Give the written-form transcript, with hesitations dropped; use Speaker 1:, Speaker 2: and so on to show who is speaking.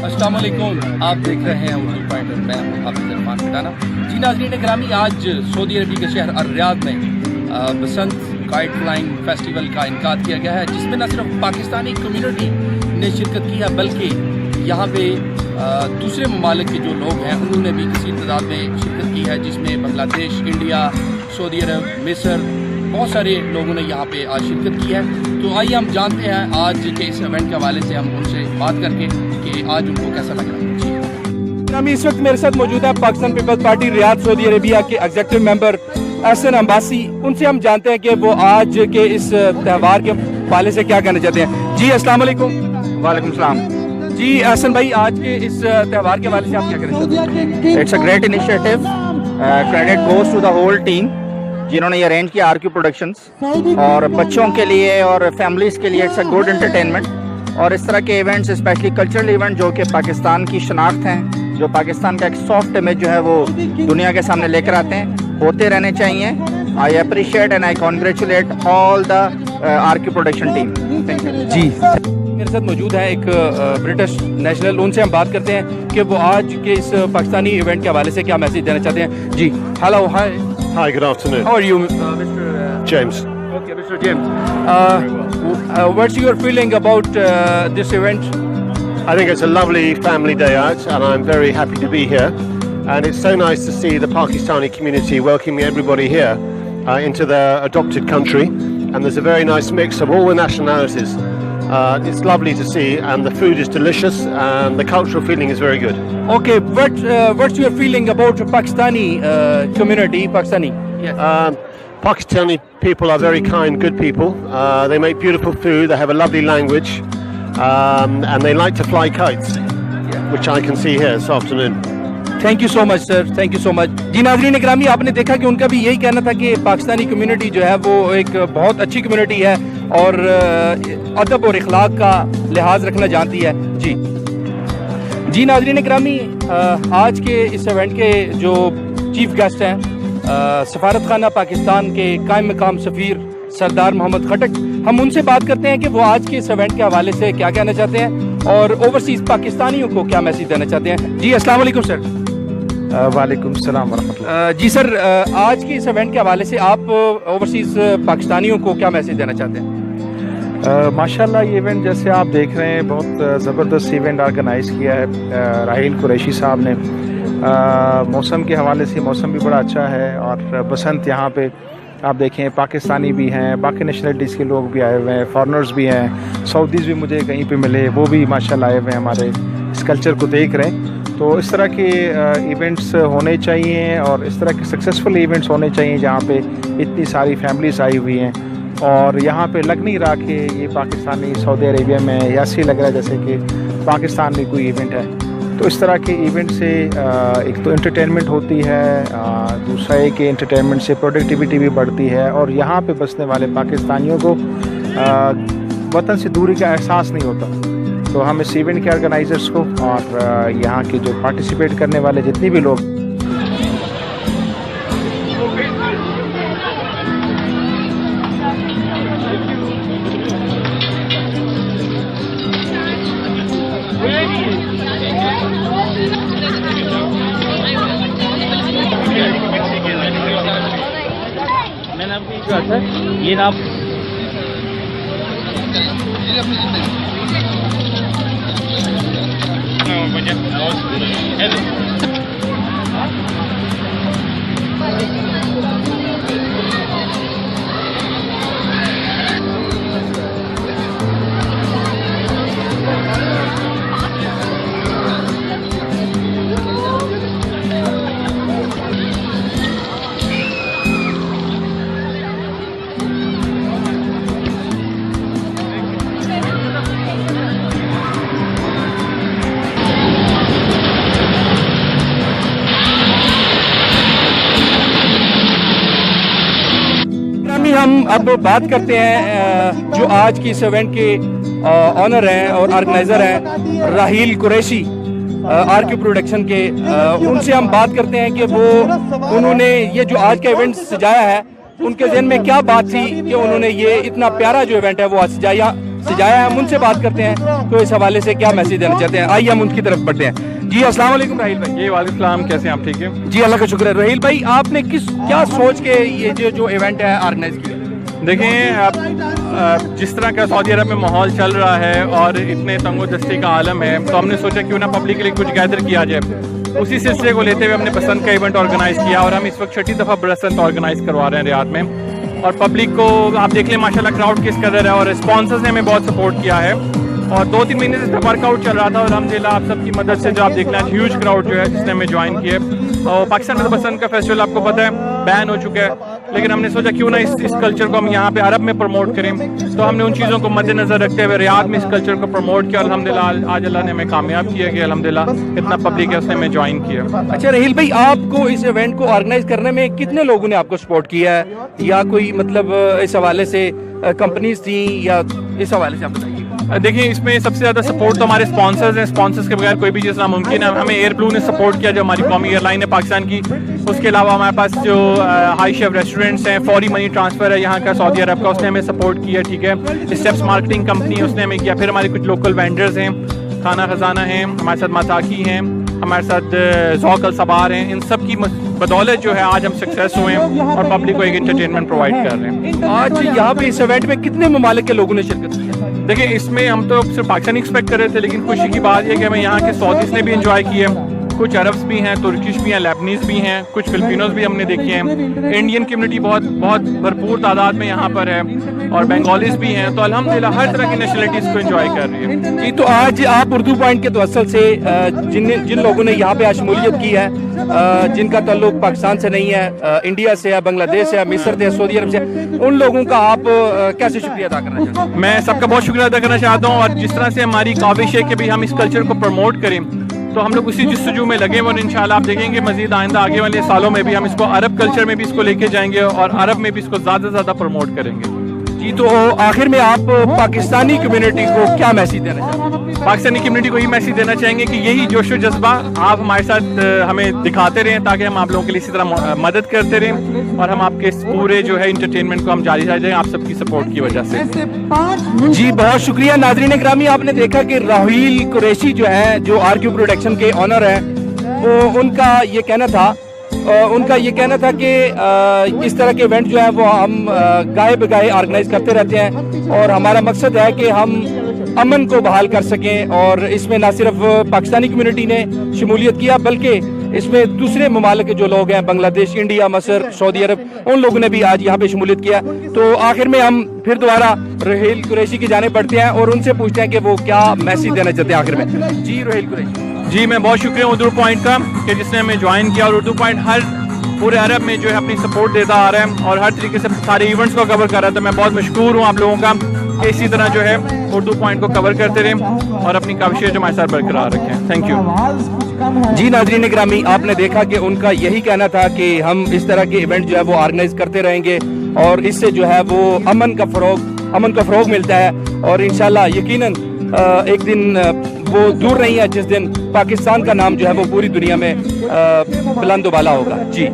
Speaker 1: السلام علیکم، آپ دیکھ رہے ہیں اردو پوائنٹ، میں حافظ عرفان پٹانا۔ جی ناظرین گرامی، آج سعودی عربی کے شہر الریاض میں بسنت کائٹ فلائنگ فیسٹیول کا انعقاد کیا گیا ہے، جس میں نہ صرف پاکستانی کمیونٹی نے شرکت کی ہے بلکہ یہاں پہ دوسرے ممالک کے جو لوگ ہیں انہوں نے بھی کسی تعداد میں شرکت کی ہے، جس میں بنگلہ دیش، انڈیا، سعودی عرب، مصر، بہت سارے لوگوں نے یہاں پہ آج شرکت کی ہے۔ تو آئیے ہم جانتے ہیں آج کے اس ایونٹ کے حوالے سے، ہم ان سے بات کر کے کہ آج ان کو کیسا لگ رہا ہے۔ اس وقت میرے ساتھ موجود ہے پاکستان پیپلز پارٹی ریاض سعودی عربیہ کے ایگزیکٹو ممبر احسن عباسی۔ ان سے ہم جانتے ہیں کہ وہ آج کے اس تہوار کے حوالے سے کیا کہنا چاہتے ہیں۔ جی السلام علیکم۔
Speaker 2: وعلیکم السلام۔
Speaker 1: جی احسن بھائی، آج کے اس تہوار کے حوالے سے آپ کیا کہنا چاہتے ہیں؟
Speaker 2: It's a great initiative, credit goes to the whole team جنہوں نے یہ ارینج کیا، آر کیو پروڈکشنز، اور بچوں کے لیے اور فیملیز کے لیے اٹس اے گڈ انٹرٹینمنٹ۔ اور اس طرح کے ایونٹس، اسپیشلی کلچرل ایونٹ جو کہ پاکستان کی شناخت ہیں، جو پاکستان کا ایک سافٹ امیج جو ہے وہ دنیا کے سامنے لے کر آتے ہیں، ہوتے رہنے چاہیے۔ I appreciate and I congratulate all the R Q production team. Thank you.
Speaker 1: جی میرے ساتھ موجود ہے ایک برٹش نیشنل، ان سے ہم بات کرتے ہیں کہ وہ آج کے اس پاکستانی ایونٹ کے حوالے سے کیا میسج دینا چاہتے ہیں۔ جی hello, hi.
Speaker 3: Hi, good afternoon.
Speaker 1: How are you, Mr.
Speaker 3: James.
Speaker 1: Okay, Mr. James. What's your feeling about this event?
Speaker 3: I think it's a lovely family day out and I'm very happy to be here. And it's so nice to see the Pakistani community welcoming everybody here into their adopted country. And there's a very nice mix of all the nationalities. It's lovely to see and the food is delicious and the cultural feeling is very good.
Speaker 1: Okay, what's your feeling about Pakistani community? Pakistani. Yes.
Speaker 3: Pakistani people are very kind, good people. They make beautiful food, they have a lovely language, and they like to fly kites, which I can see here this afternoon.
Speaker 1: Thank you so much sir, thank you so much. جی ناظرین اکرامی، آپ نے دیکھا کہ ان کا بھی یہی کہنا تھا کہ پاکستانی کمیونٹی جو ہے وہ ایک بہت اچھی کمیونٹی ہے اور ادب اور اخلاق کا لحاظ رکھنا جانتی ہے۔ جی ناظرین اکرامی، آج کے اس ایونٹ کے جو چیف گیسٹ ہیں سفارت خانہ پاکستان کے قائم مقام سفیر سردار محمد خٹک، ہم ان سے بات کرتے ہیں کہ وہ آج کے اس ایونٹ کے حوالے سے کیا کہنا چاہتے ہیں اور اوورسیز پاکستانیوں کو کیا میسج دینا چاہتے ہیں۔ جی السلام علیکم سر۔
Speaker 4: وعلیکم السلام ورحمۃ اللہ۔
Speaker 1: جی سر، آج کے اس ایونٹ کے حوالے سے آپ اوورسیز پاکستانیوں کو کیا میسج دینا چاہتے ہیں؟
Speaker 4: ماشاءاللہ یہ ایونٹ جیسے آپ دیکھ رہے ہیں بہت زبردست ایونٹ آرگنائز کیا ہے راحیل قریشی صاحب نے۔ موسم کے حوالے سے موسم بھی بڑا اچھا ہے اور بسنت یہاں پہ آپ دیکھیں پاکستانی بھی ہیں، باقی نیشنلٹیز کے لوگ بھی آئے ہوئے ہیں، فارنرز بھی ہیں، سعودیز بھی مجھے کہیں پہ ملے، وہ بھی ماشاءاللہ آئے ہوئے ہیں ہمارے اس کلچر کو دیکھ رہے ہیں۔ تو اس طرح کے ایونٹس ہونے چاہیے اور اس طرح کے سکسیزفل ایونٹس ہونے چاہیے جہاں پہ اتنی ساری فیملیز آئی ہوئی ہیں اور یہاں پہ لگ نہیں رہا کہ یہ پاکستانی سعودی عربیہ میں ایسے ہی لگ رہا ہے جیسے کہ پاکستان میں کوئی ایونٹ ہے۔ تو اس طرح کے ایونٹ سے ایک تو انٹرٹینمنٹ ہوتی ہے، دوسرا ہے کہ انٹرٹینمنٹ سے پروڈکٹیوٹی بھی بڑھتی ہے اور یہاں پہ بسنے والے پاکستانیوں کو وطن سے دوری کا احساس نہیں ہوتا۔ تو ہم اس ایونٹ کے آرگنائزرز کو اور یہاں کے جو پارٹیسپیٹ کرنے والے جتنے بھی لوگ
Speaker 1: یہ آپ ہم اب بات کرتے ہیں جو آج کی اس ایونٹ کے آنر ہیں اور آرگنائزر ہیں Raheel Qureshi R Q production کے، ان سے ہم بات کرتے ہیں کہ انہوں نے یہ جو آج کا ایونٹ سجایا ہے ان کے ذہن میں کیا بات تھی کہ انہوں نے یہ اتنا پیارا جو ایونٹ ہے وہ آج سجایا۔ सजाया है, हम उनसे बात करते हैं तो इस हवाले से क्या मैसेज देना चाहते हैं। आइए हम उनकी तरफ बढ़ते हैं। जी अस्सलाम वालेकुम राहील भाई।
Speaker 4: जी वालेकुम सलाम, कैसे हैं आप? ठीक है
Speaker 1: जी अल्लाह का शुक्र है। राहील भाई आपने क्या सोच के ये जो इवेंट है ऑर्गेनाइज किया?
Speaker 4: देखें, अब जिस तरह का सऊदी अरब में माहौल चल रहा है और इतने तंगो दस्ती का आलम है, तो हमने सोचा क्यों ना पब्लिक के लिए कुछ गैदर किया जाए। उसी सिलसिले को लेते हुए हमने बसंत का इवेंट ऑर्गेनाइज किया और हम इस वक्त 6ठी दफ़ा बसंत ऑर्गेनाइज करवा रहे हैं रियाद में। और पब्लिक को आप देख लें माशाल्लाह क्राउड किस कदर है, और स्पॉन्सर्स ने हमें बहुत सपोर्ट किया है। और 2-3 महीने से इसका वर्कआउट चल रहा था और अल्हम्दुलिल्लाह आप सबकी मदद से जो आप देख लें ह्यूज क्राउड जो है जिसने हमें ज्वाइन किया है। और पाकिस्तान में तो बसंत का फेस्टिवल आपको पता है बैन हो चुका है, लेकिन हमने सोचा क्यों ना इस कल्चर को हम यहाँ पे अरब में प्रमोट करें। तो हमने उन चीज़ों को मद्देनजर रखते हुए रियाद में इस कल्चर को प्रमोट किया। अल्हम्दुलिल्लाह आज अल्लाह ने हमें कामयाब किया कि अल्हम्दुलिल्लाह इतना पब्लिक है उसने हमें ज्वाइन किया।
Speaker 1: अच्छा राहील भाई, आपको इस इवेंट को ऑर्गेनाइज करने में कितने लोगों ने आपको सपोर्ट किया है, या कोई मतलब इस हवाले से कंपनीज थी, या इस हवाले से आप बताइए।
Speaker 4: देखिए, इसमें सबसे ज़्यादा सपोर्ट तो हमारे स्पॉन्सर्स हैं। स्पॉन्सर्स के बगैर कोई भी चीज़ नामुमकिन है। हमें एयरब्लू ने सपोर्ट किया जो हमारी कौमी एयरलाइन है पाकिस्तान की। उसके अलावा हमारे पास जो हाई शेफ रेस्टोरेंट्स हैं, फौरी मनी ट्रांसफ़र है यहाँ का सऊदी अरब का, उसने हमें सपोर्ट किया। ठीक है, स्टेप्स मार्केटिंग कंपनी है उसने हमें किया। फिर हमारे कुछ लोकल वेंडर्स हैं, खाना खजाना हैं, हमारे साथ मताकी हैं, हमारे साथ ज़ौक़ अल सबार हैं। इन सब की बदौलत जो है आज हम सक्सेस हुए हैं और पब्लिक को एक इंटरटेनमेंट प्रोवाइड कर रहे हैं।
Speaker 1: आज यहाँ पे इस इवेंट में कितने ममालिक के लोगों ने शिरकत की?
Speaker 4: देखिए, इसमें हम तो सिर्फ पाकिस्तानी एक्सपेक्ट कर रहे थे, लेकिन खुशी की बात यह कि हमें यहाँ के सऊदीज़ ने भी एंजॉय किए। कुछ अरब्स भी हैं, तुर्किश भी हैं, लेबनीज़ भी हैं, कुछ फिलिपिनोज भी हमने देखे हैं। इंडियन कम्युनिटी बहुत भरपूर तादाद में यहाँ पर है और बंगालीज भी हैं। तो अल्हम्दुलिल्लाह हर तरह की नेशनलिटीज़ को एंजॉय कर रही है।
Speaker 1: जी, तो आज आप उर्दू पॉइंट के तवस्सुल से जिन लोगों ने यहाँ पे आज शमूलियत की है, जिनका ताल्लुक पाकिस्तान से नहीं है, इंडिया से है, बांग्लादेश से है, मिस्र से, सऊदी अरब से, उन लोगों का आप कैसे शुक्रिया अदा करना चाहते हैं?
Speaker 4: मैं सबका बहुत शुक्रिया अदा करना चाहता हूँ। और जिस तरह से हमारी काविश है कि भाई हम इस कल्चर को प्रमोट करें, तो हम लोग उसी जस्तजू में लगे और इंशाल्लाह आप देखेंगे मजीद आइंदा आगे वाले सालों में भी हम इसको अरब कल्चर में भी इसको लेके जाएंगे और अरब में भी इसको ज़्यादा से ज़्यादा प्रमोट करेंगे।
Speaker 1: जी, तो आखिर में आप पाकिस्तानी कम्युनिटी को क्या मैसेज देना चाहते हैं?
Speaker 4: पाकिस्तानी कम्युनिटी को यही मैसेज देना चाहेंगे कि यही जोश व जज्बा आप हमारे साथ हमें दिखाते रहें, ताकि हम आप लोगों के लिए इसी तरह मदद करते रहें और हम आपके पूरे जो है इंटरटेनमेंट को हम जारी रखें आप सबकी सपोर्ट की वजह से।
Speaker 1: जी बहुत शुक्रिया नाज़रीन ग्रामी, आपने देखा कि राहील कुरैशी जो है, जो आरक्यू प्रोडक्शन के ऑनर है, वो उनका ये कहना था कि इस तरह के इवेंट जो है वो हम गाहे बगाहे ऑर्गेनाइज करते रहते हैं और हमारा मकसद है कि हम अमन को बहाल कर सकें। और इसमें ना सिर्फ पाकिस्तानी कम्युनिटी ने शमूलियत किया, बल्कि इसमें दूसरे ममालिक के जो लोग हैं, बांग्लादेश, इंडिया, मसर, सऊदी अरब, उन लोगों ने भी आज यहाँ पे शमूलियत किया। तो आखिर में हम फिर दोबारा राहील कुरैशी की जाने बढ़ते हैं और उनसे पूछते हैं कि वो क्या मैसेज देना चाहते हैं आखिर में। जी राहील कुरैशी।
Speaker 4: जी, मैं बहुत शुक्रिया उर्दू पॉइंट का कि जिसने हमें ज्वाइन किया और उर्दू पॉइंट हर पूरे अरब में जो है अपनी सपोर्ट देता आ रहा है और हर तरीके से सारे इवेंट्स को कवर कर रहा है। तो मैं बहुत मशकूर हूँ आप लोगों का कि इसी तरह जो है उर्दू पॉइंट को कवर करते रहें और अपनी काविशें जो हमारे साथ बरकरार रखें। Thank you.
Speaker 1: जी नाज़रीन ग्रामी, आपने देखा कि उनका यही कहना था कि हम इस तरह के इवेंट जो है वो ऑर्गेनाइज करते रहेंगे और इससे जो है वो अमन का फ़रोग मिलता है और इंशाल्लाह यकीनन एक दिन वो दूर नहीं है जिस दिन पाकिस्तान का नाम जो है वो पूरी दुनिया में बुलंद बाला होगा। जी।